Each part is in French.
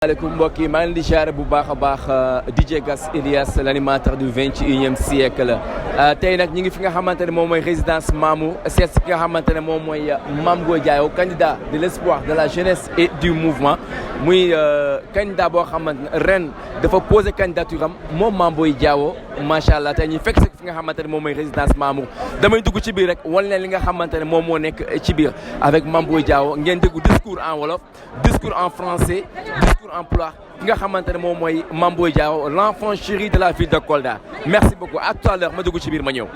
Alaikum mbokk yi maa ngi leen di ziare bu baax a baax DJ Gas Elias l'animateur du 21e siècle tey nag ñi ngi fi nga xamante ne moom mooy résidence Mamou seet si ki nga xamante ne moom mooy Mame Boye Diao candidat de l'espoir de la jeunesse et du mouvement muy candidat boo xamante ne ren dafa posé candidature am moom Mame Boye Diao macha allah tey ñu fekk si fi nga xamante ne moom mooy résidence Mamou damay dugg ci biir rek wan leen li nga xamante ne moom moo nekk ci biir avec Mame Boye Diao ngeen déggu discours en wolof discours en français discours emploi ki nga xamante ne moom mooy Mame Boye Diao l'enfant chéri de la ville de Kolda merci beaucoup à tout à l'heure ma dugg ci biir ma ñëw.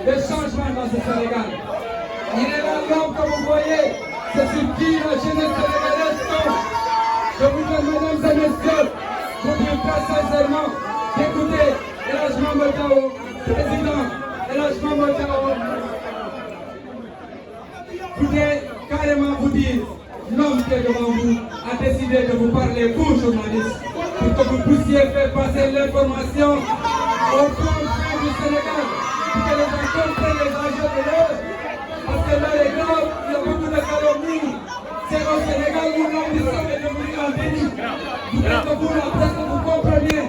Des changements dans ce Sénégal. Il est là l'homme que vous voyez, c'est sur qui la jeunesse sénégalaise compte. Je vous demande, mesdames et messieurs, je vous dis très sincèrement d'écouter El Hadj Mame Boye Diao, président El Hadj Mame Boye Diao. Je voudrais carrément vous dire, l'homme qui est devant vous a décidé de vous parler, vous journalistes, pour que vous puissiez faire passer l'information au confins du Sénégal. Que les gens comprennent les enjeux de l'heure, parce que l'heure est grave, il y a beaucoup de calomnies. C'est au Sénégal où l'ambition est devenue un déni. Je voudrais que vous, la presse, vous compreniez.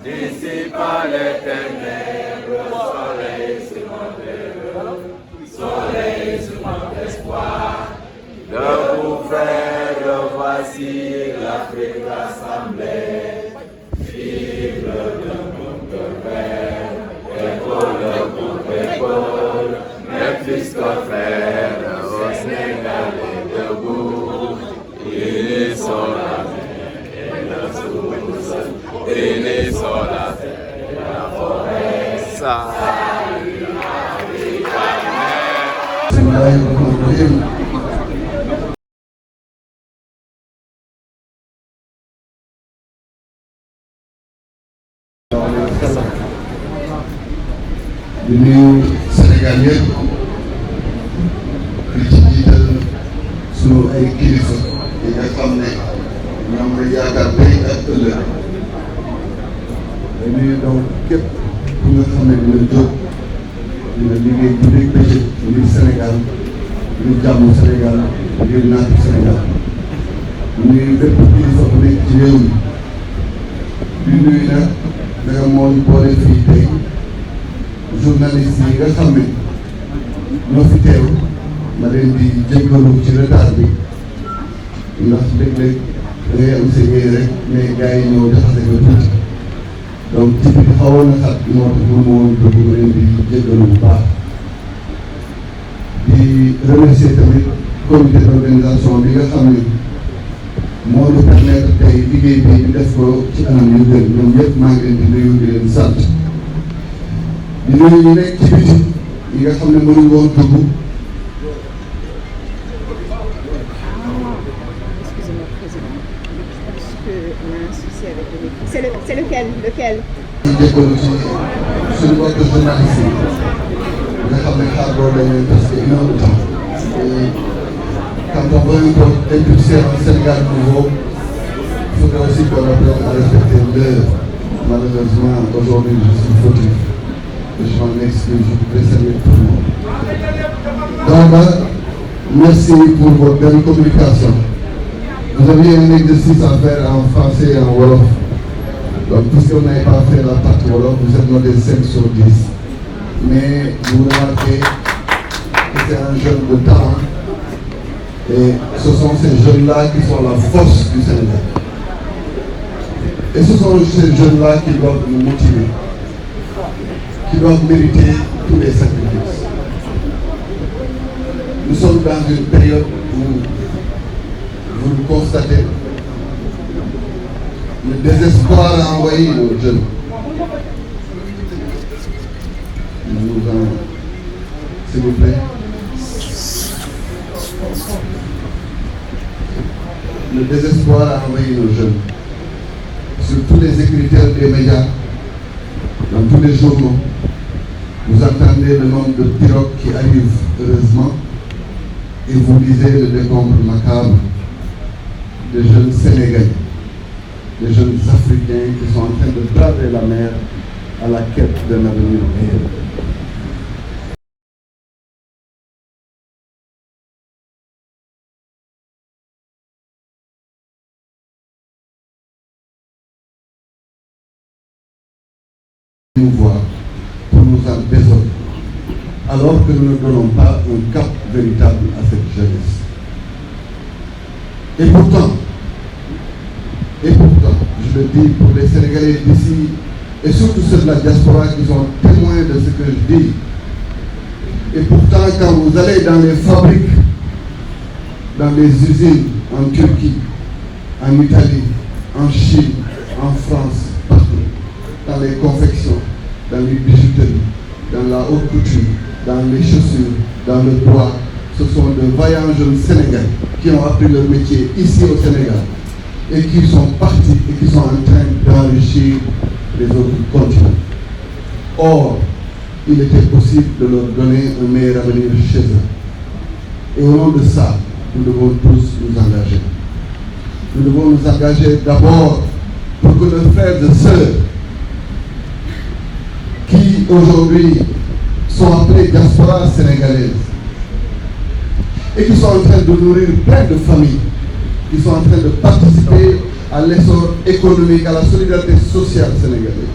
D'ici par les ténèbres, le soleil sur mon dehors, soleil sur mon espoir. Debout frères, voici l'Afrique rassemblée. Vive le monde vert, épaule contre épaule. Mes fils frères au Sénégal et debout, ils sont là. Unis sur la terre et la forêt. Salut di nuyu Sénégal yëpp di ci jiital sunu ay kilifa yi nga xam ne ñoom la yaakaar tey ak ëllëg di nuyu donc képp ku nga xam ne dina jóg dina liggéey guddeeg bëccëg ngir Sénégal ngir jàmm Sénégal ngir naatu Sénégal di nuyu bépp kilifa bu nekk ci réew mi di nuyu nag danga moo ñu boole fii tey journaliste yi nga xam ne ñoo fi teew ma leen di jéggalu ci retard bi ndax léeg-léeg da ngay am sa yéene rek mais gars yi ñëw jaxase ko tuuti donc ci biir xawoon na xat moo tax moom moo woon dugg ma leen di jéggalu bu baax di remercier tamit comité d'organisation bi nga xam ne moo ñu permettre tey liggéey bi ñu def ko ci anam yu gën ñoom ñëpp maa ngi leen di nuyu di leen sant di nuyu ñu nekk ci biti yi nga xam ne mënuñ woon dugg. C'est lequel? di jégalu ci suñu mbokk journaliste yi nga xam ne xaar boobu dañuy presque une heure de temps et quand on veut impulser un Sénégal nouveau il faudrait aussi qu'on apprenne à respecter l'heure. Malheureusement aujourd'hui je suis fautif et je m'en excuse, je voudrais saluer tout le monde. Donc merci pour votre belle communication. Vous aviez un exercice à faire en français et en wolof. Donc, puisque vous n'avez pas fait la partie wolof, vous êtes noté 5 sur 10. Mais vous remarquez que c'est un jeune de talent. Et ce sont ces jeunes-là qui sont la force du Sénégal. Et ce sont ces jeunes-là qui doivent nous motiver, qui doivent mériter tous les sacrifices. Nous sommes dans une période où vous le constatez, le désespoir a envahi nos jeunes. S'il vous plaît. Le désespoir a envahi nos jeunes. Sur tous les écritères des médias, dans tous les journaux, vous entendez le nombre de pirogues qui arrivent heureusement et vous lisez le décompte macabre des jeunes Sénégalais, des jeunes Africains qui sont en train de braver la mer à la quête d'un avenir meilleur. Nous voir pour nous en désoler, alors que nous ne donnons pas un cap véritable à cette jeunesse. Et pourtant, je le dis pour les Sénégalais d'ici et surtout ceux de la diaspora qui sont témoins de ce que je dis. Et pourtant, quand vous allez dans les fabriques, dans les usines en Turquie, en Italie, en Chine, en France, partout, dans les confections, dans les bijouteries, dans la haute couture, dans les chaussures, dans le bois, ce sont de vaillants jeunes Sénégalais qui ont appris leur métier ici au Sénégal et qui sont partis et qui sont en train d'enrichir les autres continents. Or, il était possible de leur donner un meilleur avenir chez eux. Et au nom de ça, nous devons tous nous engager. Nous devons nous engager d'abord pour que nos frères et sœurs qui aujourd'hui sont appelés diaspora sénégalaise et qui sont en train de nourrir plein de familles, qui sont en train de participer à l'essor économique, à la solidarité sociale sénégalaise.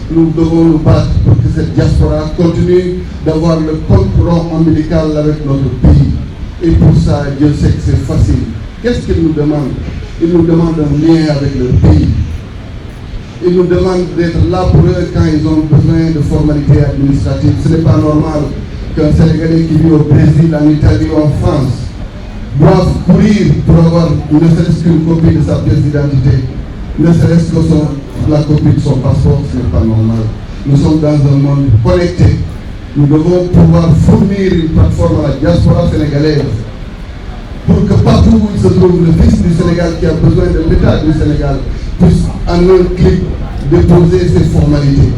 Nous devons nous battre pour que cette diaspora continue d'avoir le compte ombilical avec notre pays. Et pour ça, Dieu sait que c'est facile. Qu'est-ce qu'ils nous demandent? Ils nous demandent un lien avec leur pays. Ils nous demandent d'être là pour eux quand ils ont besoin de formalités administratives. Ce n'est pas normal qu'un Sénégalais qui vit au Brésil, en Italie ou en France doive courir pour avoir ne serait-ce qu'une copie de sa pièce d'identité, ne serait-ce que la copie de son passeport. Ce n'est pas normal. Nous sommes dans un monde connecté. Nous devons pouvoir fournir une plateforme à la diaspora sénégalaise pour que partout où il se trouve le fils du Sénégal qui a besoin de l'État du Sénégal puisse en un clic déposer ses formalités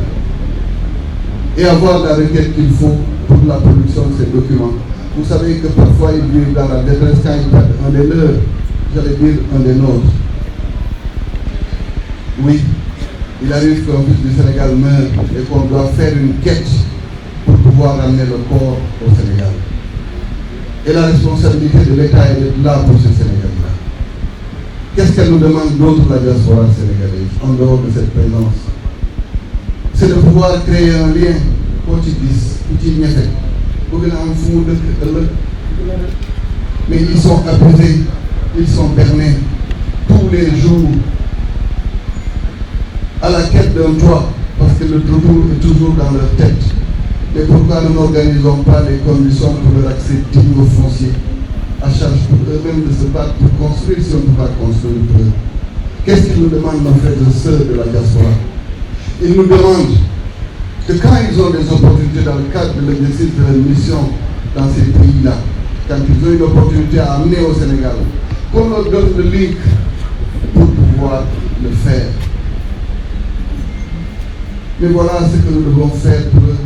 et avoir la requête qu'il faut pour la production de ces documents. Vous savez que parfois ils vivent dans la détresse quand ils perdent un des leurs, j'allais dire un des nôtres. Oui, il arrive qu'un fils du Sénégal meurt et qu'on doit faire une quête pour pouvoir amener le corps au Sénégal. Et la responsabilité de l'État est là pour ce Sénégal-là. Qu'est-ce qu'elle nous demande d'autre, la diaspora sénégalaise, en dehors de cette présence? C'est de pouvoir créer un lien mais ils sont abusés, ils sont bernés tous les jours à la quête d'un toit, parce que le retour est toujours dans leur tête. Et pourquoi nous n'organisons pas les conditions pour leur accès digne au foncier, à charge pour eux-mêmes de se battre pour construire si on ne peut pas construire pour eux? Qu'est-ce qu'ils nous demandent, nos frères et sœurs de la diaspora? Ils nous demandent que quand ils ont des opportunités dans le cadre de l'exercice de leur mission dans ces pays-là, quand ils ont une opportunité à amener au Sénégal, qu'on leur donne le link pour pouvoir le faire. Mais voilà ce que nous devons faire pour eux.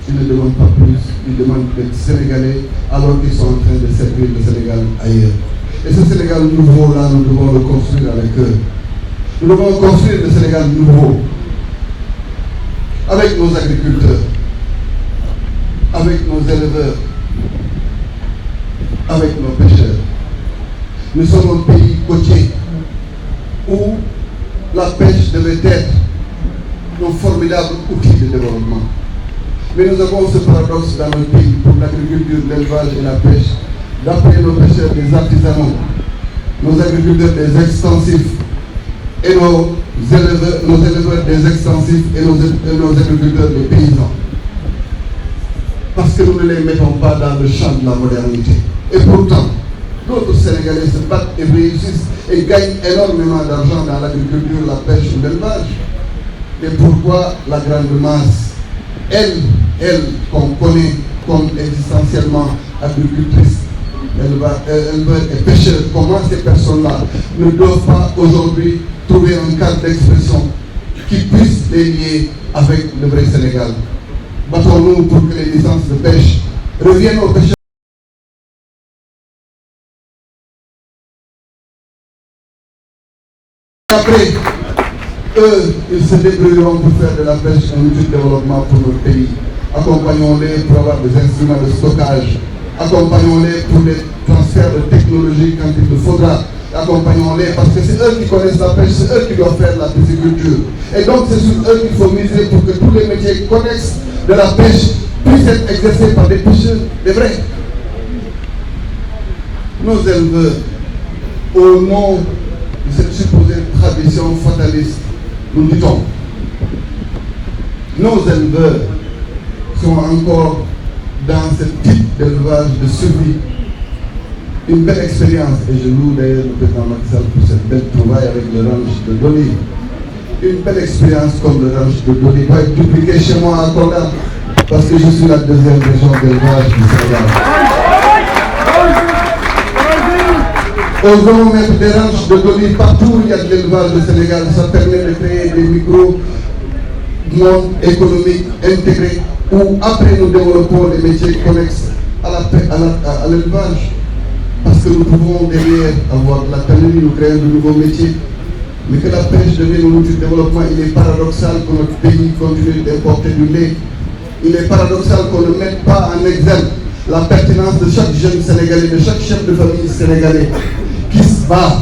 Ils ne demandent pas plus, ils demandent d'être Sénégalais alors qu'ils sont en train de servir le Sénégal ailleurs. Et ce Sénégal nouveau-là, nous devons le construire avec eux. Nous devons construire le Sénégal nouveau avec nos agriculteurs, avec nos éleveurs, avec nos pêcheurs. Nous sommes un pays côtier où la pêche devait être un formidable outil de développement. Mais nous avons ce paradoxe dans notre pays pour l'agriculture, l'élevage et la pêche, d'appeler nos pêcheurs des artisanaux, nos agriculteurs des extensifs et nos éleveurs des extensifs et nos agriculteurs des paysans. Parce que nous ne les mettons pas dans le champ de la modernité. Et pourtant, d'autres Sénégalais se battent et réussissent et gagnent énormément d'argent dans l'agriculture, la pêche ou l'élevage. Et pourquoi la grande masse, elle qu'on connaît comme existentiellement agricultrice, éleveur et pêcheur, comment ces personnes-là ne doivent pas aujourd'hui trouver un cadre d'expression qui puisse les lier avec le vrai Sénégal. Battons-nous pour que les licences de pêche reviennent aux pêcheurs. Après, eux, ils se débrouilleront pour faire de la pêche un outil de développement pour notre pays. Accompagnons-les pour avoir des instruments de stockage. Accompagnons-les pour les transferts de technologie quand il le faudra. Accompagnons-les parce que c'est eux qui connaissent la pêche, c'est eux qui doivent faire la pisciculture. Et donc c'est sur eux qu'il faut miser pour que tous les métiers connexes de la pêche puissent être exercés par des pêcheurs, des vrais. Nos éleveurs, au nom de cette supposée tradition fataliste, nous dit-on, nos éleveurs sont encore dans ce type d'élevage de survie. Une belle expérience, et je loue d'ailleurs le président Macky Sall pour cette belle trouvaille avec le ranch de Doli. Une belle expérience comme le ranch de Doli va être dupliquée chez moi à Kolda, parce que je suis la deuxième région d'élevage du Sénégal. Osons mettre des ranchs de Doli partout où il y a de l'élevage du Sénégal. Ça permet de créer des micro-mondes économiques intégrés où après nous développons les métiers connexes à l'élevage. Parce que nous pouvons derrière avoir de la tannerie, nous créer de nouveaux métiers. Mais que la pêche devienne un outil de développement, il est paradoxal que notre pays continue d'importer du lait. Il est paradoxal qu'on ne mette pas en exergue la pertinence de chaque jeune Sénégalais, de chaque chef de famille sénégalais qui se bat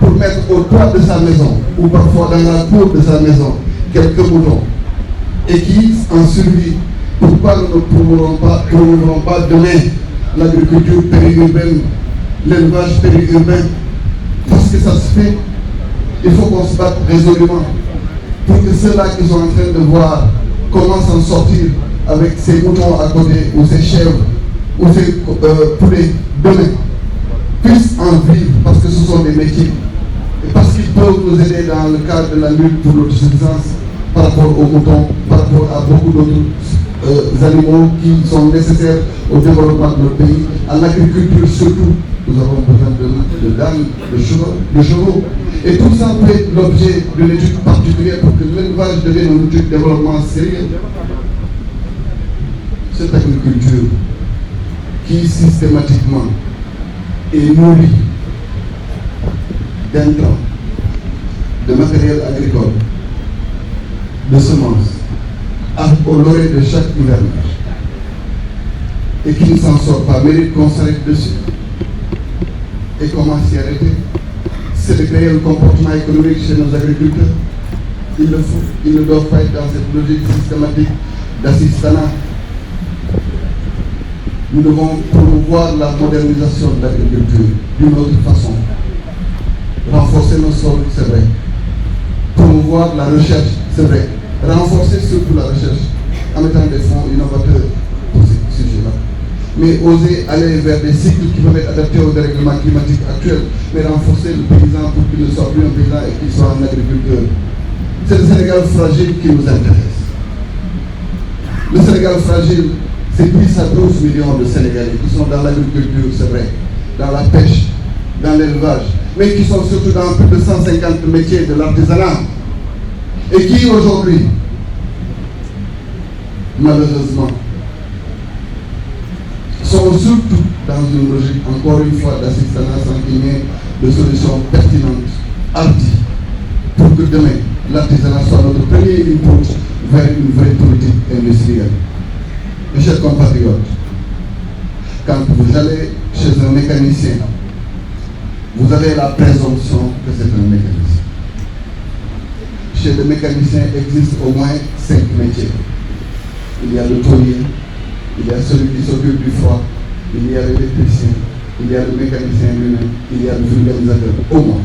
pour mettre au toit de sa maison ou parfois dans la cour de sa maison quelques moutons et qui en survit. Pourquoi nous ne promouvrons pas demain l'agriculture périurbaine, l'élevage périurbain? Parce que ça se fait. Il faut qu'on se batte résolument pour que ceux-là qui sont en train de voir comment s'en sortir avec ces moutons à côté ou ces chèvres ou ces poulets demain puissent en vivre parce que ce sont des métiers et parce qu'ils peuvent nous aider dans le cadre de la lutte pour l'autosuffisance par rapport aux moutons, par rapport à beaucoup d'autres animaux qui sont nécessaires au développement de notre pays. En agriculture surtout, nous avons besoin de dames, de chevaux. Et tout ça peut être l'objet d'une étude particulière pour que l'élevage devienne un outil de développement sérieux. Cette agriculture qui systématiquement est nourrie d'intrants, de matériel agricole, de semences, au loré de chaque hivernage, et qui ne s'en sort pas, mérite qu'on s'arrête dessus. Et comment s'y arrêter? C'est de créer un comportement économique chez nos agriculteurs. Il le faut. Ils ne doivent pas être dans cette logique systématique d'assistanat. Nous devons promouvoir la modernisation de l'agriculture d'une autre façon. Renforcer nos sols, c'est vrai. Promouvoir la recherche, c'est vrai. Renforcer surtout la recherche en mettant des fonds innovateurs pour ces sujets-là. Mais oser aller vers des cycles qui peuvent être adaptés au dérèglement climatique actuel, mais renforcer le paysan pour qu'il ne soit plus un paysan et qu'il soit un agriculteur. C'est le Sénégal fragile qui nous intéresse. Le Sénégal fragile, c'est 10 à 12 millions de Sénégalais qui sont dans l'agriculture, c'est vrai, dans la pêche, dans l'élevage, mais qui sont surtout dans plus de 150 métiers de l'artisanat et qui aujourd'hui, malheureusement, sont surtout dans une logique, encore une fois, d'assistanat sans qu'il y ait de solutions pertinentes, hardies, pour que demain, l'artisanat soit notre premier input vers une vraie politique industrielle. Mes chers compatriotes, quand vous allez chez un mécanicien, vous avez la présomption que c'est un mécanicien. Chez le mécanicien existe au moins 5 métiers. Il y a le tôlier, il y a celui qui s'occupe du froid, il y a l'électricien, il y a le mécanicien lui-même, il y a le vulgarisateur, au moins.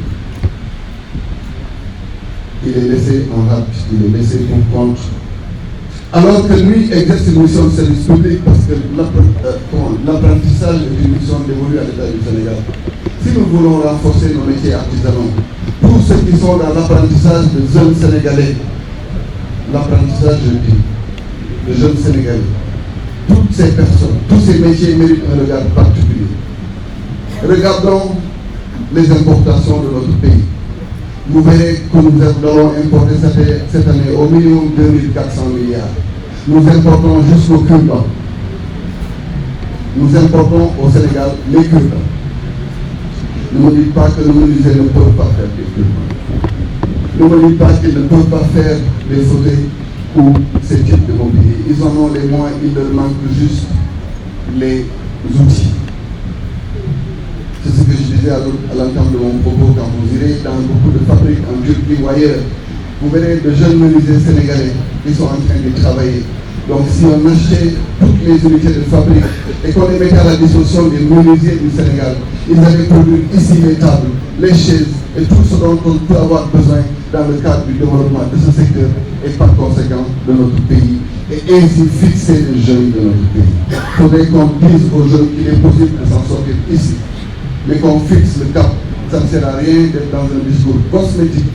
Il est laissé en rade, il est laissé pour compte. Alors que lui exerce une mission de service public parce que l'apprentissage est une mission dévolue à l'État du Sénégal. Si nous voulons renforcer nos métiers artisanaux, tous ceux qui sont dans l'apprentissage de jeunes Sénégalais, l'apprentissage, je dis, de jeunes Sénégalais, toutes ces personnes, tous ces métiers méritent un regard particulier. Regardons les importations de notre pays. Vous verrez que nous allons importer cette année au minimum 2400 milliards. Nous importons jusqu'au cure-dents. Nous importons au Sénégal les cure-dents. Ne me dites pas que nos menuisiers ne peuvent pas faire des cure-dents. Ne me dites pas qu'ils ne peuvent pas faire des fauteuils ou ces types de mobilier. Ils en ont les moyens, il leur manque juste les outils. C'est ce que je disais à l'entame de mon propos. Quand vous irez dans beaucoup de fabriques en Turquie ou ailleurs, vous verrez de jeunes menuisiers sénégalais qui sont en train de travailler. Donc si on achetait toutes les unités de fabrique et qu'on les mettait à la disposition des menuisiers du Sénégal, ils allaient produire ici les tables, les chaises et tout ce dont on peut avoir besoin dans le cadre du développement de ce secteur et par conséquent de notre pays, et ainsi fixer les jeunes de notre pays. Il faudrait qu'on dise aux jeunes qu'il est possible de s'en sortir ici, mais qu'on fixe le cap. Ça ne sert à rien d'être dans un discours cosmétique.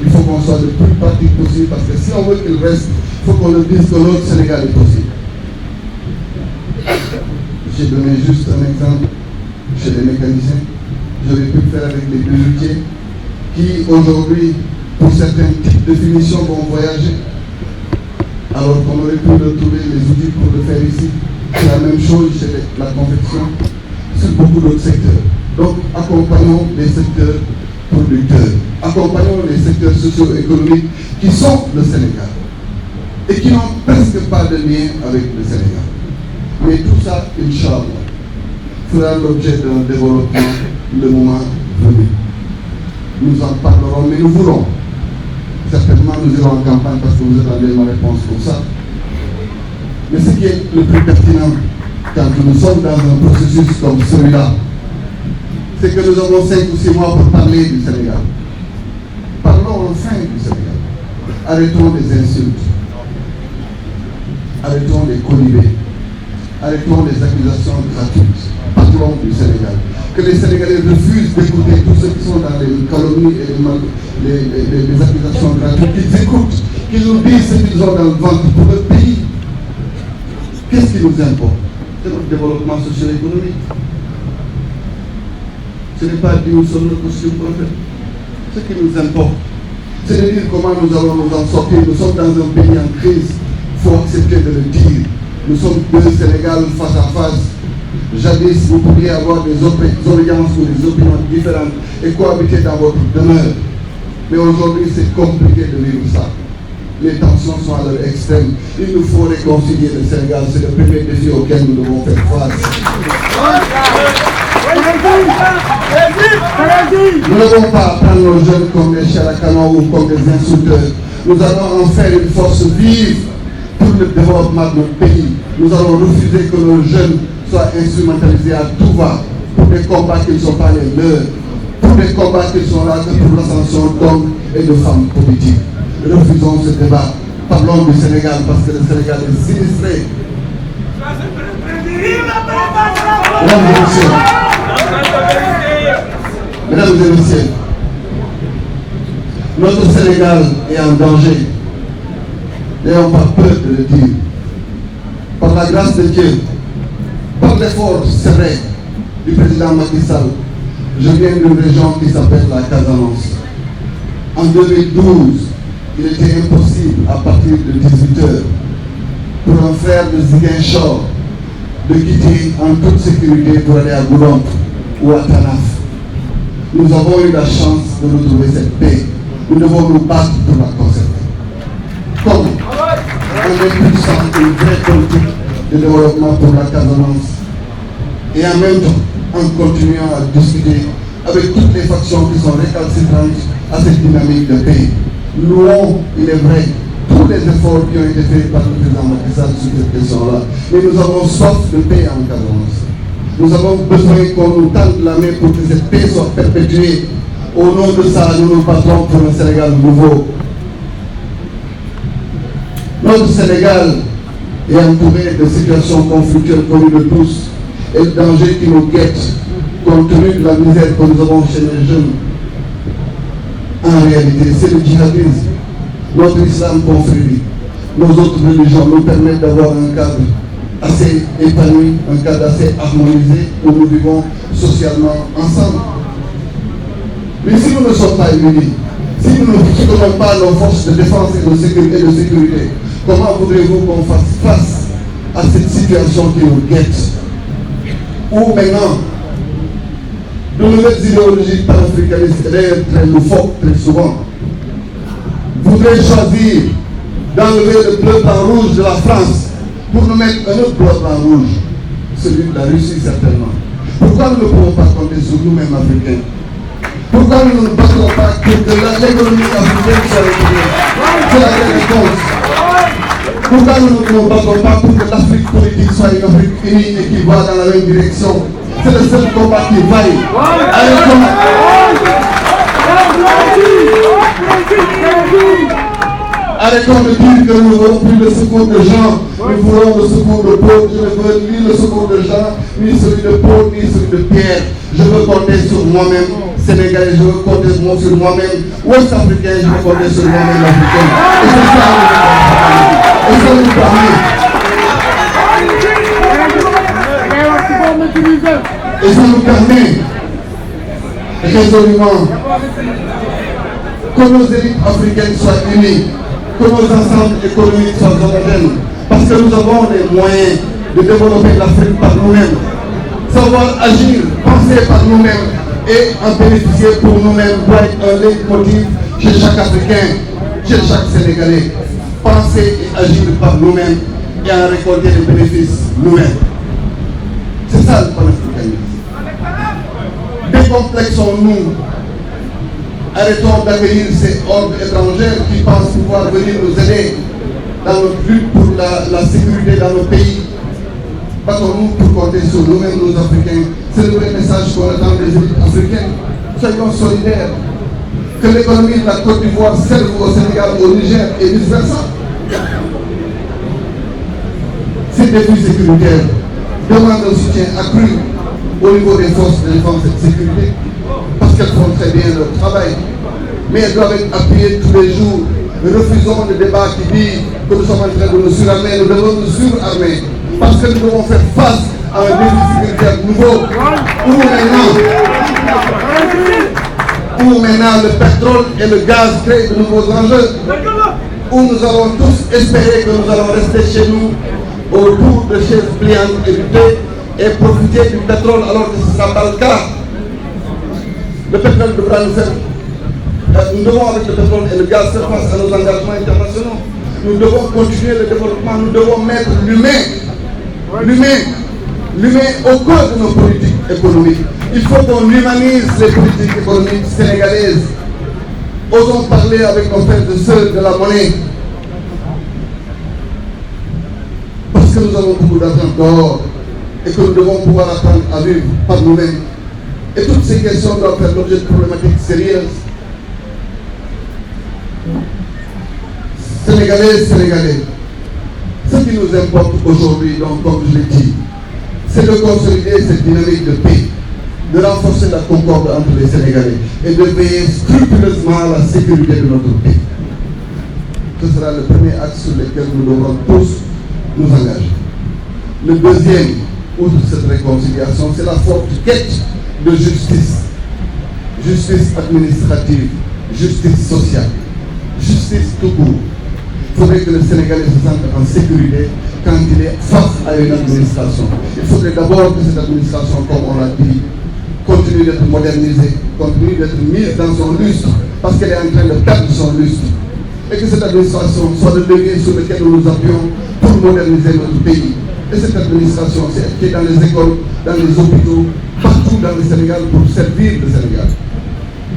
Il faut qu'on soit le plus pratique possible, parce que si on veut qu'il reste, il faut qu'on le dise que l'autre Sénégal est possible. J'ai donné juste un exemple chez les mécaniciens. J'aurais pu le faire avec les bijoutiers qui aujourd'hui, pour certains types de finitions, vont voyager, alors qu'on aurait pu leur trouver les outils pour le faire ici. C'est la même chose chez la confection, sur beaucoup d'autres secteurs. Donc, accompagnons les secteurs producteurs, accompagnons les secteurs socio-économiques qui sont le Sénégal et qui n'ont presque pas de lien avec le Sénégal. Mais tout ça, Inch'Allah, fera l'objet d'un développement le moment venu. Nous en parlerons, mais nous voulons. Certainement, nous irons en campagne parce que vous attendez ma réponse pour ça. Mais ce qui est le plus pertinent quand nous sommes dans un processus comme celui-là, c'est que nous avons 5 ou 6 mois pour parler du Sénégal. Parlons enfin du Sénégal. Arrêtons les insultes. Arrêtons les colibés. Arrêtons les accusations gratuites. Parlons du Sénégal. Que les Sénégalais refusent d'écouter tous ceux qui sont dans les calomnies et les accusations gratuites. Qu'ils écoutent, qu'ils nous disent ce qu'ils ont dans le ventre pour le pays. Qu'est-ce qui nous importe? C'est notre développement socio-économique. Ce n'est pas dire où sommes le costume prophète. Ce qui nous importe, c'est de dire comment nous allons nous en sortir. Nous sommes dans un pays en crise. Il faut accepter de le dire. Nous sommes deux Sénégal face à face. Jadis, vous pouviez avoir des alliances ou des opinions différentes et cohabiter dans votre demeure. Mais aujourd'hui, c'est compliqué de vivre ça. Les tensions sont à leur extrême. Il nous faut réconcilier le Sénégal. C'est le premier défi auquel nous devons faire face. Nous n'avons pas prendre nos jeunes comme des charlatans ou comme des insulteurs. Nous allons en faire une force vive pour le développement de notre pays. Nous allons refuser que nos jeunes soient instrumentalisés à tout va pour des combats qui ne sont pas les leurs, pour des combats qui sont là que pour l'ascension d'hommes et de femmes politiques. Refusons ce débat. Parlons du Sénégal parce que le Sénégal est sinistré. Mesdames et messieurs, notre Sénégal est en danger. N'ayons pas peur de le dire. Par la grâce de Dieu, par l'effort serré du président Macky Sall, je viens d'une région qui s'appelle la Casamance. En 2012, il était impossible à partir de 18h pour un frère de Ziguinchor de quitter en toute sécurité pour aller à Goudomp ou à Tanaf. Nous avons eu la chance de retrouver cette paix. Nous devons nous battre pour la conserver. Comme en impulsant une vraie politique de développement pour la Casamance et en même temps en continuant à discuter avec toutes les factions qui sont récalcitrantes à cette dynamique de paix. Louons, il est vrai, tous les efforts qui ont été faits par le président Macky Sall sur cette question-là. Mais nous avons soif de paix en Casamance. Nous avons besoin qu'on nous tende la main pour que cette paix soit perpétuée. Au nom de ça, nous nous battrons pour un Sénégal nouveau. Notre Sénégal et entourés de situations conflictuelles connues de tous et le danger qui nous guette compte tenu de la misère que nous avons chez les jeunes. En réalité, c'est le djihadisme. Notre islam confrérie, nos autres religions nous permettent d'avoir un cadre assez épanoui, un cadre assez harmonisé où nous vivons socialement ensemble. Mais si nous ne sommes pas unis, si nous ne soutenons pas nos forces de défense et de sécurité, comment voudrez-vous qu'on fasse face à cette situation qui nous guette? Où maintenant, de nouvelles idéologies panafricanistes, d'ailleurs très loufoques, très souvent, voudraient choisir d'enlever le bleu, blanc, rouge de la France pour nous mettre un autre bleu, blanc, rouge, celui de la Russie certainement. Pourquoi nous ne pouvons pas compter sur nous-mêmes Africains? Pourquoi nous ne nous battons pas pour que l'économie africaine soit régulière? C'est la vraie réponse. Pourquoi nous ne nous battons pas pour que l'Afrique politique soit une Afrique unie et qui va dans la même direction? C'est le seul combat qui vaille. Arrêtons de dire que nous ne voulons plus le secours de gens, nous voulons le secours de Paul. Je ne veux ni le secours de Jean, ni celui de Paul, ni celui de Pierre. Je veux compter sur moi-même, Sénégalais, je veux compter sur moi-même, Ouest-Africain, je veux compter sur moi-même, Africain. Et c'est ça, et ça nous permet. Et ça nous permet résolument que nos élites africaines soient unies, que nos ensembles économiques soient homogènes, parce que nous avons les moyens de développer l'Afrique par nous-mêmes, savoir agir, penser par nous-mêmes et en bénéficier pour nous-mêmes doit être un leitmotiv chez chaque Africain, chez chaque Sénégalais. Penser et agir par nous-mêmes et en récolter les bénéfices nous-mêmes. C'est ça le panafricanisme. Décomplexons-nous. Arrêtons d'accueillir ces hordes étrangères qui pensent pouvoir venir nous aider dans notre lutte pour la sécurité dans nos pays. Battons-nous pour compter sur nous-mêmes, nos Africains. C'est le vrai message qu'on attend des élites africaines. Soyons solidaires. Que l'économie de la Côte d'Ivoire serve au Sénégal, au Niger et vice-versa. Ces défis sécuritaires demandent un soutien accru au niveau des forces de défense et de sécurité, parce qu'elles font très bien leur travail. Mais elles doivent être appuyées tous les jours. Refusons le débat qui dit que nous sommes en train de nous surarmer. Nous devons nous surarmer, parce que nous devons faire face à un défi sécuritaire nouveau, où maintenant le pétrole et le gaz créent de nouveaux enjeux, où nous avons tous espéré que nous allons rester chez nous autour de chaises pliantes et du thé et profiter du pétrole alors que ce ne sera pas le cas. Le pétrole devra nous faire. Nous devons avec le pétrole et le gaz faire face à nos engagements internationaux. Nous devons continuer le développement, nous devons mettre l'humain au cœur de nos politiques économiques. Il faut qu'on humanise les politiques économiques sénégalaises. Osons parler avec nos frères et sœurs de la monnaie. Parce que nous avons beaucoup d'argent dehors et que nous devons pouvoir apprendre à vivre par nous-mêmes. Et toutes ces questions doivent faire l'objet de problématiques sérieuses. Sénégalais, ce qui nous importe aujourd'hui, donc comme je l'ai dit, c'est de consolider cette dynamique de paix, de renforcer la concorde entre les Sénégalais et de veiller scrupuleusement à la sécurité de notre pays. Ce sera le premier axe sur lequel nous devrons tous nous engager. Le deuxième, outre cette réconciliation, c'est la forte quête de justice. Justice administrative, justice sociale, justice tout court. Il faudrait que le Sénégalais se sente en sécurité quand il est face à une administration. Il faudrait d'abord que cette administration, comme on l'a dit, continue d'être modernisée, continue d'être mise dans son lustre, parce qu'elle est en train de perdre son lustre. Et que cette administration soit le levier sur lequel nous nous appuyons pour moderniser notre pays. Et cette administration, c'est elle qui est dans les écoles, dans les hôpitaux, partout dans le Sénégal pour servir le Sénégal.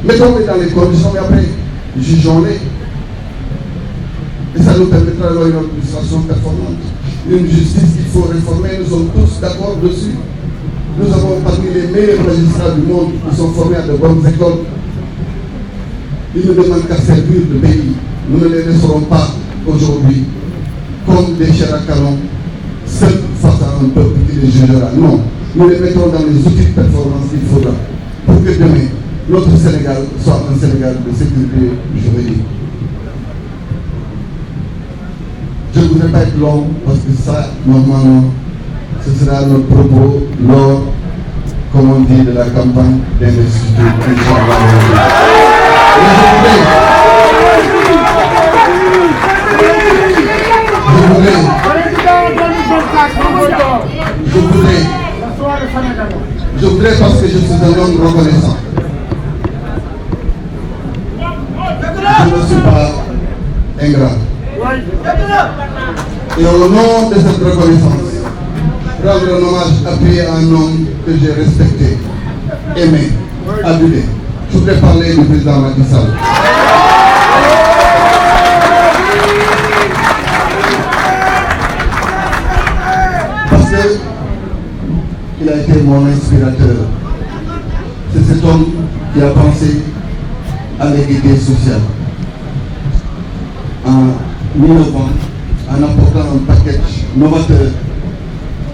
Mettons-les dans les conditions, mais après, jugeons-les. Et ça nous permettra d'avoir une administration performante. Une justice qu'il faut réformer, nous sommes tous d'accord dessus. Nous avons parmi les meilleurs magistrats du monde qui sont formés à de bonnes écoles. Ils ne demandent qu'à servir le pays. Nous ne les laisserons pas aujourd'hui comme des chairs à canon seul face à un peuple qui les jugera. Non, nous les mettons dans les outils de performance qu'il faudra pour que demain, notre Sénégal soit un Sénégal de sécurité juridique. Je ne voudrais pas être long parce que ça, normalement, ce sera notre propos lors, comme on dit, de la campagne d'investiture. Je voudrais parce que je suis un homme reconnaissant. Je ne suis pas ingrat. Et au nom de cette reconnaissance, rendre un hommage appuyé à un homme que j'ai respecté, aimé, adulé. Je voudrais parler du président Macky Sall. Parce qu'il a été mon inspirateur. C'est cet homme qui a pensé à l'égalité sociale. En innovant, en apportant un package novateur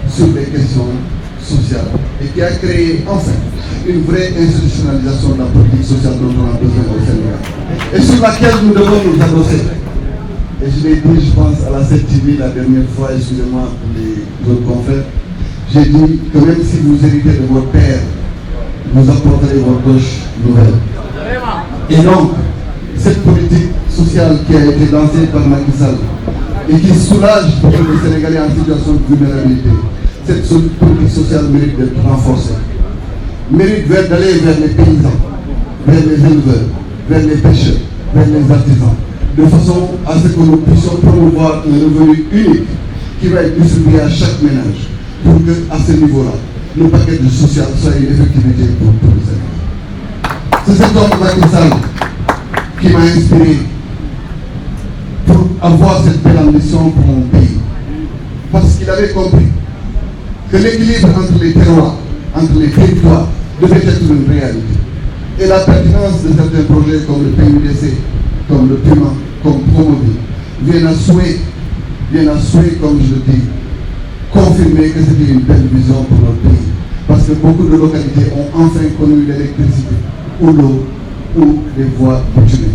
sur les questions sociales et qui a créé enfin une vraie institutionnalisation de la politique sociale dont on a besoin au Sénégal et sur laquelle nous devons nous adosser. Et je l'ai dit, je pense, à la 7TV la dernière fois, excusez-moi pour les autres confrères, j'ai dit que même si vous héritez de votre père, vous apporterez votre gauche nouvelle. Et donc, cette politique sociale qui a été lancée par Macky Sall et qui soulage les Sénégalais en situation de vulnérabilité, cette politique sociale mérite d'être renforcée. Mérite d'aller vers les paysans, vers les éleveurs, vers les pêcheurs, vers les artisans, de façon à ce que nous puissions promouvoir un revenu unique qui va être distribué à chaque ménage pour que, à ce niveau-là, le paquet de social soit une effectivité pour tout le Sénégal. C'est cet homme Macky Sall qui m'a inspiré pour avoir cette belle ambition pour mon pays. Parce qu'il avait compris que l'équilibre entre les terroirs, entre les territoires, devait être une réalité. Et la pertinence de certains projets comme le PUDC, comme le PUMA, comme Promovi, viennent à souhait, comme je le dis, confirmer que c'était une belle vision pour notre pays. Parce que beaucoup de localités ont enfin connu l'électricité, ou l'eau, ou les voies bituminées.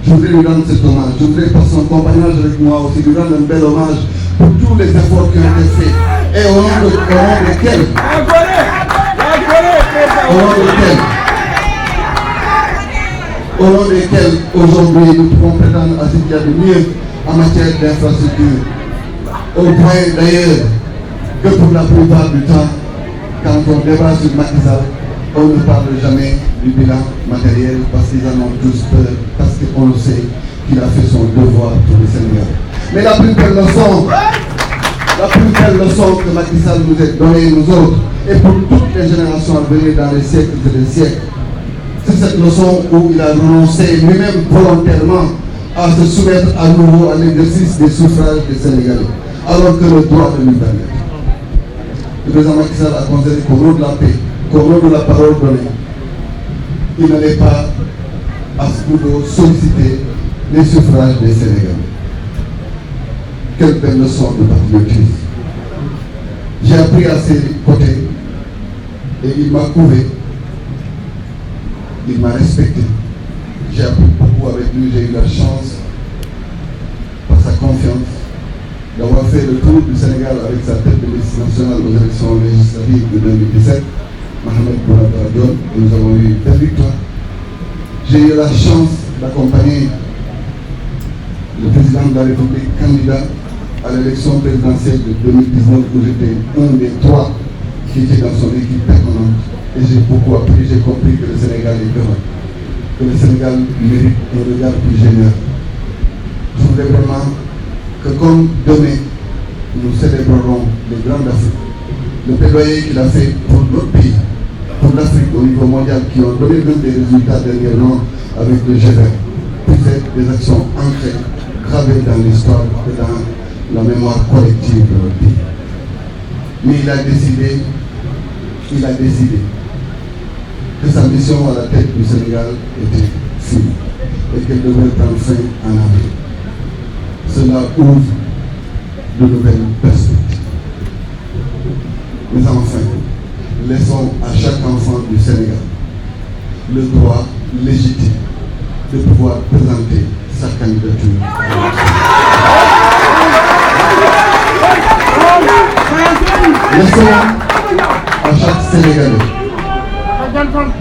Je voudrais lui rendre cet hommage. Je voudrais, par son compagnonnage avec moi aussi, lui rendre un bel hommage pour tous les efforts qui ont été faits. Et au nom desquels aujourd'hui nous pouvons prétendre à ce qu'il y a de mieux en matière d'infrastructure. Au point d'ailleurs que pour la plupart du temps, quand on débat sur Macky Sall, on ne parle jamais du bilan matériel parce qu'ils en ont tous peur, parce qu'on le sait qu'il a fait son devoir pour le Sénégal. Mais la plus belle leçon que Macky Sall nous a donnée, nous autres, et pour toutes les générations à venir dans les siècles et les siècles, c'est cette leçon où il a renoncé lui-même volontairement à se soumettre à nouveau à l'exercice des suffrages des Sénégalais, alors que le droit de lui permettre. Le président Macky Sall a considéré qu'au nom de la paix, qu'au nom de la parole donnée, il n'allait pas à ce boulot solliciter les suffrages des Sénégalais. Quelle belle leçon de patriotisme. J'ai appris à ses côtés et il m'a couvé, il m'a respecté. J'ai appris beaucoup avec lui, j'ai eu la chance, par sa confiance, d'avoir fait le tour du Sénégal avec sa tête de liste nationale aux élections législatives de 2017, Mohamed Bounabdallah, et nous avons eu une belle victoire. J'ai eu la chance d'accompagner le président de la République candidat à l'élection présidentielle de 2019 où j'étais un des 3 qui était dans son équipe permanente. Et j'ai beaucoup appris, j'ai compris que le Sénégal est grand, que le Sénégal mérite un regard plus généreux. Je voudrais vraiment que comme demain, nous célébrerons les grands d'Afrique, le plaidoyer qu'il a fait pour notre pays, pour l'Afrique au niveau mondial, qui ont donné même des résultats dernièrement avec le G20, puissent être des actions ancrées, gravées dans l'histoire et dans la mémoire collective de notre pays. Mais il a décidé que sa mission à la tête du Sénégal était finie et qu'elle devait prendre fin en avril. Cela ouvre de nouvelles perspectives. Mais enfin, laissons à chaque enfant du Sénégal le droit légitime de pouvoir présenter sa candidature.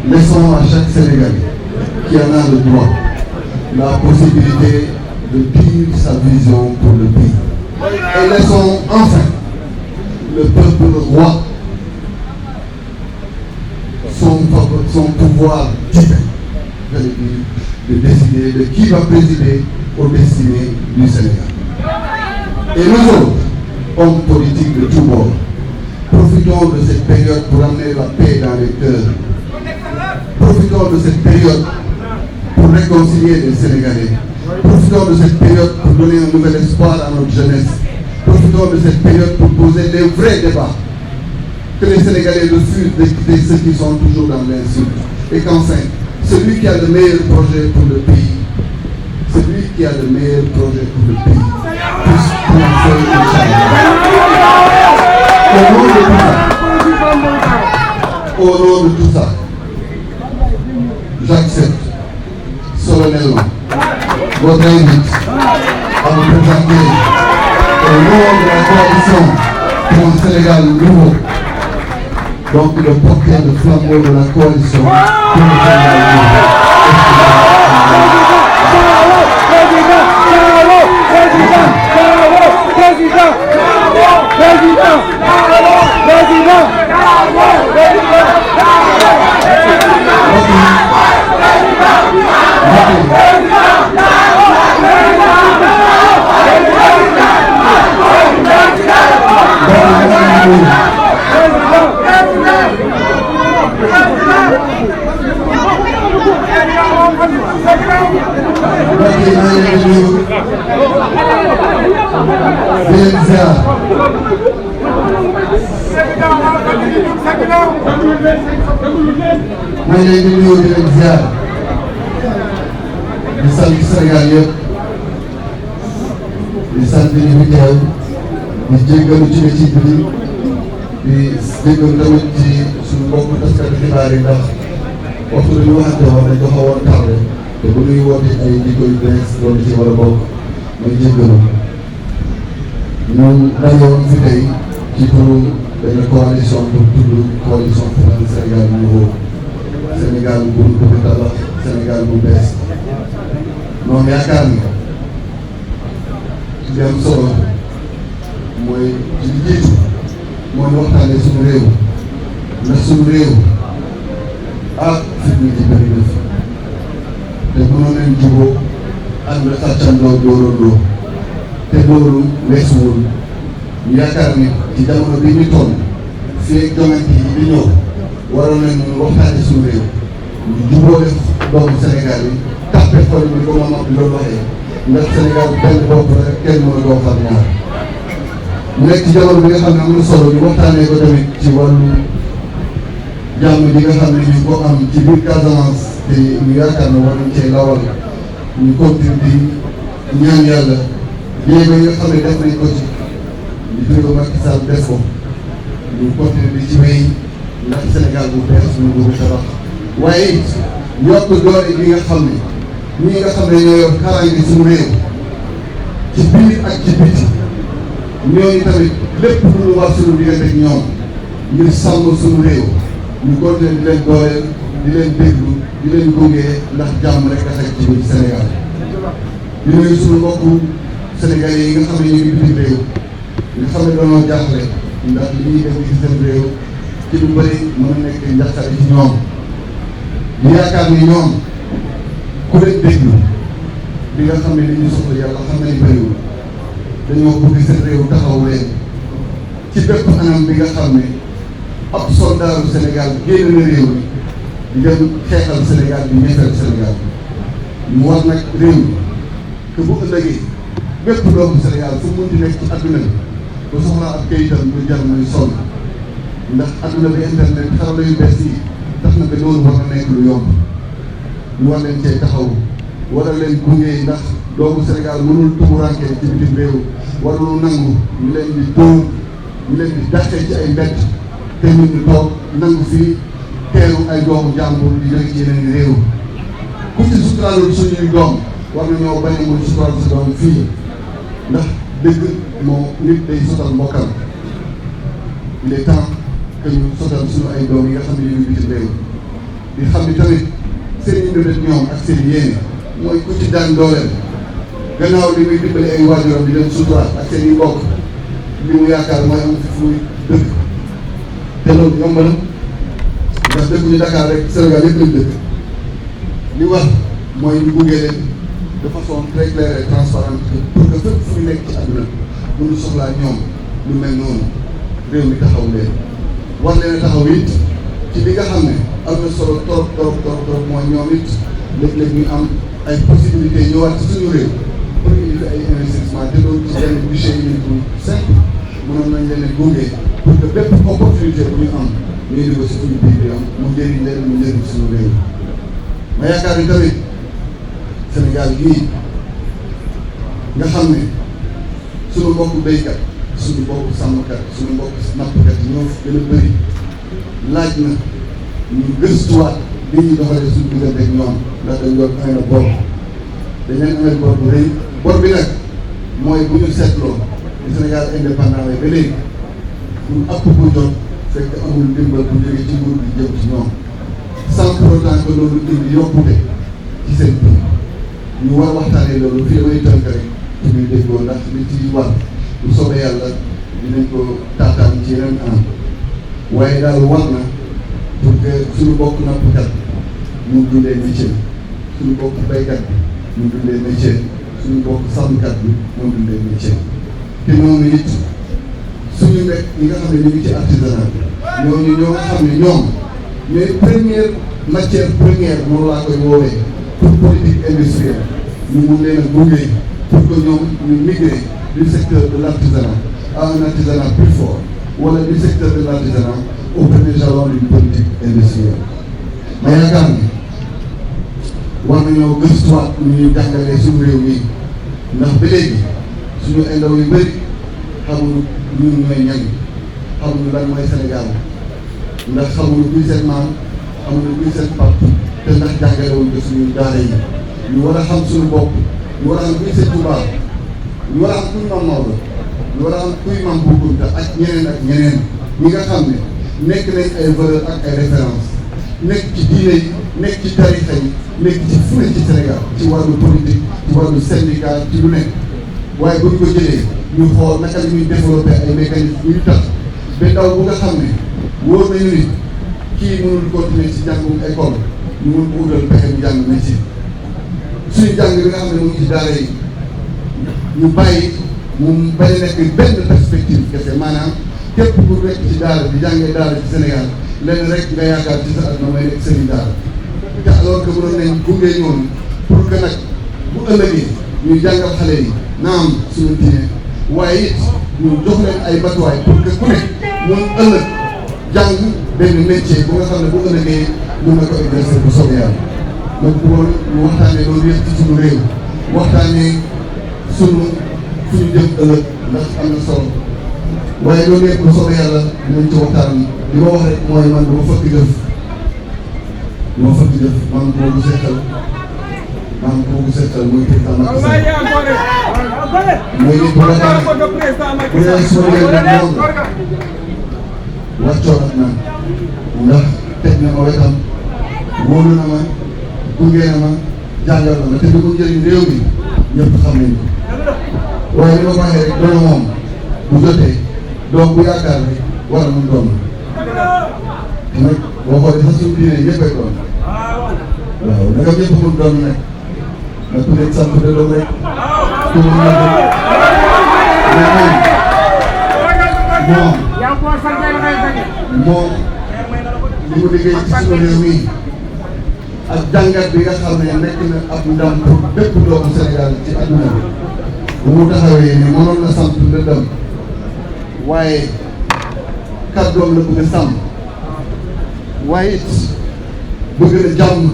Laissons à chaque Sénégalais qui en a le droit la possibilité de dire sa vision pour le pays. Et laissons enfin le peuple roi son pouvoir divin, j'allais dire, de décider de qui va présider aux destinées du Sénégal. Et nous autres, hommes politiques de tous bords, profitons de cette période pour amener la paix dans les cœurs. Profitons de cette période pour réconcilier les Sénégalais. Profitons de cette période pour donner un nouvel espoir à notre jeunesse. Profitons de cette période pour poser les vrais débats. Que les Sénégalais refusent d'écouter ceux qui sont toujours dans l'insulte. Et qu'enfin, celui qui a le meilleur projet pour le pays, puisse triompher, Inch'Allah. Au nom de tout ça, j'accepte solennellement votre invite à vous présenter au nom de la coalition pour un Sénégal nouveau, donc le porteur de flambeau de la coalition pour le Sénégal nouveau. maa ngi leen di nuyu di leen ziar di sant Sénégal yëpp di sant ñi fi teew di jéggalu ci métier bi di jéggalu tamit ci suñu mbokku taskatu xibaar yi ndax waxtu bi ñu waxante woon dañ ko xawoon tardé te bu ñuy woote ay jikko yu bees loolu ci war a bokk muy jéggalu ñu dajewoon fi tey ci turu benn coalition pour tudd coalition pour le Sénégal nouveau Sénégal bu bëgg tabax Sénégal bu bees moom yaakaar ni li am solo mooy ci li jiitu mooy waxtaane suñu réew ndax suñu réew fitna ji bëri na fi te mënoon nañ jubóo ànd xàccandoo dóorandoo te loolu weesuwul ñu yaakaar ni ci jamono bi ñu toll fii ak joŋante yi di ñëw waroon nañu waxtaane suñu réew ñu jubóole doomu Sénégal yi tàppe xol bi ko Mamadou di doon waxee ndax Sénégal benn bopp rek kenn mën a doo xam ñaar mu nekk ci jamono bi nga xam ne am na solo ñu waxtaanee ko tamit ci wàllu jàmm bi nga xam ne ñu ko am ci biir Casamance te ñu yaakaar ne war nañ cee lawal ñu continue di ñaan yàlla jéego yi nga xam ne def nañ ko ci di président Macky Sall def ko ñu continue di ci wéy ndax Sénégal bu bees ñu bëgg tabax waaye yokk doole bi nga xam ne ñi nga xam ne ñoo yor kaaraange suñu réew ci biir ak ci biti ñooñu tamit lépp lu ñu war suñu diggante ak ñoom ngir sàmm suñu réew ñu continuer di leen dooleel di leen déglu di leen gunge ndax jàmm rek a xaj ci biir Sénégal di nuyu suñu mbokku Sénégalais yi nga xam ne ñu ngi bitim réew nga xam ne dañoo jaaxle ndax li ñuy def ci seen réew ci lu bëri mën a nekk njaqare ci ñoom ñu yaakaar ni ñoom ku leen déglu di nga xam ne li ñu soxla yàlla xam nañ bëriwul dañoo bëgg seen réew taxaw leen ci bépp anam bi nga xam ne ab soldaaru Sénégal génn na réew mi di dem xeexal Sénégal di ñeefeel Sénégal mu war nag réew mi que bu ëllëgee bépp doomu Sénégal fu mu munti nekk ci adduna bi ba soxlaa ak kayitam lu jar muy sonn ndax adduna bi internet xarala yu bees yi tax na ba loolu war na nekk lu yomb ñu war leen cee taxaw war a leen gunge ndax doomu Sénégal mënul tumuraanke ci bitim réew warul nangu ñu leen di dóor ñu leen di dàqee ci ay mbett te ñun ñu toog nangu fii teeru ay doomu jàmbur di jóge ci yeneen réew ku ci suturaalul suñuy doom war nañoo bañ a mën suturaal sa doom fii ndax dëgg moo nit day sotal mbokkam il est temps que ñu sotal suñu ay doom yi nga xam ne ñu ngi bitim réew di xam ni tamit seen i mbébét ñoom ak seen yéene mooy ku ci daan dooleel gannaaw li muy dimbali ay waajuram di leen suturaal ak seen i mbokk li mu yaakaar mooy am fi fu muy dëkk te loolu yomb na ndax dëkkuñu Dakar rek Sénégal yëpp lañ dëkk li wax mooy ñu gunge leen de façon très claire et transparente pour que fépp fu ñu nekk ci àdduna bu ñu soxlaa ñoom lu mel noonu réew mi taxaw leen war leen a taxaw it ci li nga xam ne am na solo trop trop trop trop mooy ñoom it léeg-léeg ñu am ay possibilités ñëwaat ci suñu réew pour indi fi ay investissement te loolu ci benn budget yi bu simple mënoon nañ leen a gunge pour que bépp opportunité bu ñu am ñu indi ko si suñu biir bi am mu njëriñ leen mu njëriñ suñu réew ma yaakaar ni tamit Sénégal gii nga xam ne suñu mbokku béykat suñu mbokku sàmmkat suñu mbokku nappkat yi ñoo gën a bëri laaj na ñu gëstuwaat li ñuy doxalee suñu diggante ak ñoom ndax dañ doon amee na bor dañ leen amee bor bu rëy bor bi nag mooy bu ñu seetloo di Sénégal indépendant ba léegi pour app bu jot fekk amul ndimbal bu jógee ci nguur gi jëm ci ñoom sans pour autant que loolu indi yokkute ci seen biir ñu war a waxtaanee loolu fii damay tënk rek ci biir déggoo ndax li ci war bu soobee yàlla dinañ ko taataan ci yeneen anam waaye daal war na pour que suñu bokk nappkat ñu dundee métier suñu bokk baykat bi ñu dundee métier suñu bokk sàmmkat bi ñu dundee métier te noonu it suñu nekk ñi nga xam ne ñu ngi ci artisanat ñooñu ñoo nga xam ne ñoom ñooy première matière première moom laa koy woowee pour politique industrielle ñu mun leen a gunge pour que ñoom ñu migrer du secteur de l'artisanat à un artisanat plus fort wala du secteur de l'artisanat au premier jalon d'une politique industrielle ma yaakaar ni war nañoo gëstuwaat ñu ñuy jàngalee suñu réew mi ndax ba léegi suñu ay ndaw yu bëri xamuñu ñun ñooy ñan xamuñu lan mooy Sénégal ndax xamuñu kuy seen maam xamuñu kuy seen pap te ndax jàngalewuñ ko suñu daara yi ñu war a xam suñu bopp ñu war a xam kuy seen tubaab ñu war a xam kuy Maam Maodo ñu war a xam kuy Maam Bou Kounta ak ñeneen ñi nga xam ne nekk nañ ay valeur ak ay référence nekk ci diine yi nekk ci tarixa yi nekk ci fu ne ci Sénégal ci wàllu politique ci wàllu syndicat ci lu nekk waaye bu ñu ko jëlee ñu xool naka la ñuy développé ay mécanismes yu tax ba ndaw bu nga xam ne wóor nañu ni kii mënul continuer ci jàngum école ñu mun ko utal pexe bu jàng métier suñu jàng bi nga xam ne mu ngi ci daara yi ñu bàyyi mu bañ a nekk benn perspective kese maanaam képp ku nekk ci daara di jàngee daara ci Sénégal lenn rek nga yaakaar ci sa àdduna mooy nekk sëriñ daara te alors que mënoon nañ gunge ñoom pour que nag bu ëllëgee ñuy jàngal xale yi naam suñu diine waaye it ñu jox leen ay matuwaay pour que ku nekk mun ëllëg jàng benn métier bu nga xam ne bu ëllëgee mun na ko exercer bu soobee yàlla donc bu woon ñu waxtaanee loolu yëpp ci suñu réew waxtaanee suñu jëm ëllëg ndax am na solo waaye loolu yëpp bu soobee yàlla dinañ ci waxtaan li ma wax rek mooy man dama fëkk jëf man boobu seetal muy président Macky Sall mooy nit bu la baax bu dee suma leen nag moom wàccoon ak man ndax teg na ma wetam wóolu na ma gunge na ma jàngal na ma te du ko njëriñ réew mi ñëpp xam nañ ko waaye li ma ko waxee rek doona moom bu jotee doom bu yaakaar rek war a mun doom te nag boo xoolee sax suñu diine ñëppay doom waaw naka ñëpp mun doom nag nag ku nekk sant de doom rek ku mun na doom moom li mu liggéey ci suñu réew mi ak jàngat bi nga xam ne nekk na ab ndam pour bépp doomu Sénégal ci adduna bi bu mu taxawee ne mënoon na sant ndëndam waaye kàddoom la bëgg a sàmm waaye it bëgg na jàmm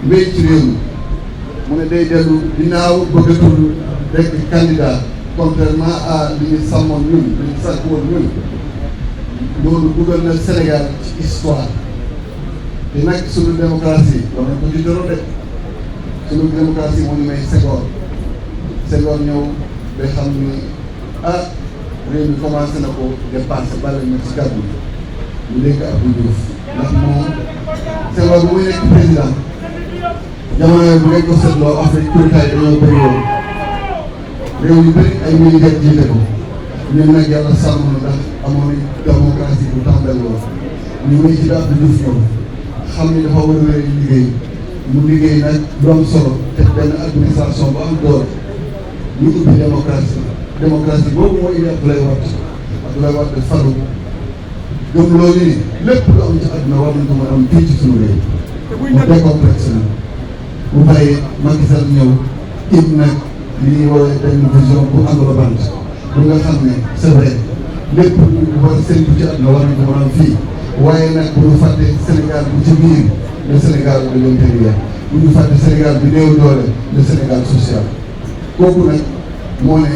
wéy ci réew mi mu ne day dellu ginnaaw bëggatul nekk candidat contrairement à li ñu sàmmoon ñun li ñu sàkk woon ñun loolu dugal na Sénégal ci histoire te nag suñu démocratie war nañ ko ci doro de suñu démocratie moo ñu may Senghor ñëw ba xam ni réew mi commencé na ko dépassé bale na ci kàddu ñu dénk Abdou Diouf ndax moom Senghor bu muy nekk président jamono bu ngeen ko seetloo Afrique kuritaay dañoo bëri woon réew yu bëri ay militaire jiite ko ñun nag yàlla sàmm na ndax amoon nañ démocratie bu tàmbali woon ñu ngi ci Abdou Diouf ñëw xam ni dafa war a liggéey mu liggéey nag lu am solo te benn administration bu am doole ñu ubbi démocratie boobu moo indi Abdoulaye Wade faru gëm loolu ni lépp lu am ci àdduna war nañ ko mën a am fii ci suñu réew mu décomplexe na bu bàyyi Macky Sall ñëw indi nag li ñuy woowee benn vision bu englobante bu nga xam ne c'est vrai lépp lu war a séntu ci àdduna war nañ ko mën a am fii waaye nag bu ñu fàtte Sénégal bu ci biir le Sénégal de l'intérieur bu ñu fàtte Sénégal bi néew doole le Sénégal social kooku nag moo ne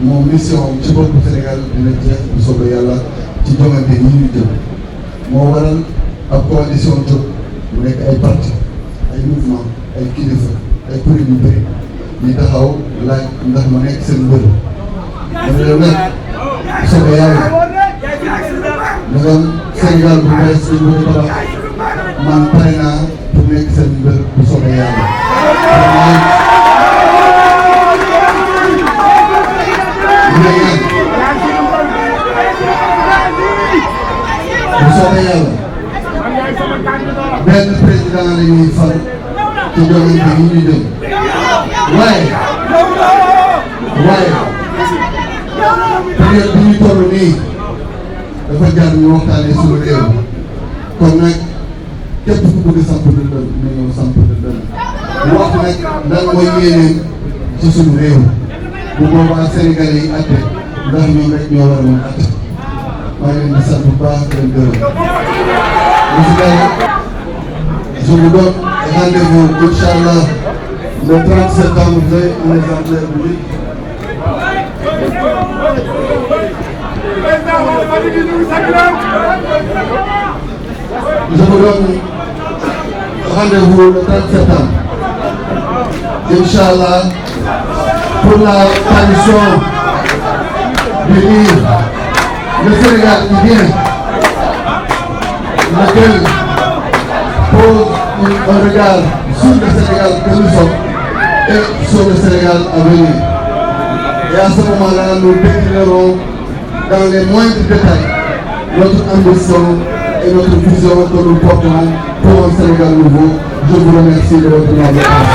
moom mission ci boppu Sénégal dina jeex bu soobee yàlla ci joŋante yi ñu jëm moo waral ab coalition jóg mu nekk ay parti ay mouvement ay kilifa ay kuréel yu bëri ñu taxaw laaj ndax ma nekk seen mbër ma ne leen nag bu soobee yàlla ndagam Sénégal bu bees dañ koy tabax man pare naa pour nekk seen mbër bu soobee yàlla bu soobee yàlla benn président la ñuy fal ci joŋante yi ñuy dem waaye période bi ñu toll nii dafa jar ñu waxtaanee suñu réew kon nag képp ku bëgg samp dëndal na ñëw samp dëndal wax nag lan mooy yéeneen ci suñu réew bu boobaa Sénégalais yi àtte ndax ñoom rek ñoo war a mën àtte maa ngi leen di sant bu baax di leen gërëm je vous donne rendez-vous Inch'Allah le 30 septembre un exemplaire public. Je vous donne rendez-vous le 30 septembre Inch'Allah pour la parution du livre Le Sénégal qui vient, lequel pose un regard sur le Sénégal que nous sommes et sur le Sénégal à venir. Et à ce moment-là, nous déclinerons dans les moindres détails notre ambition et notre vision que nous portons pour un Sénégal nouveau. Je vous remercie de votre attention.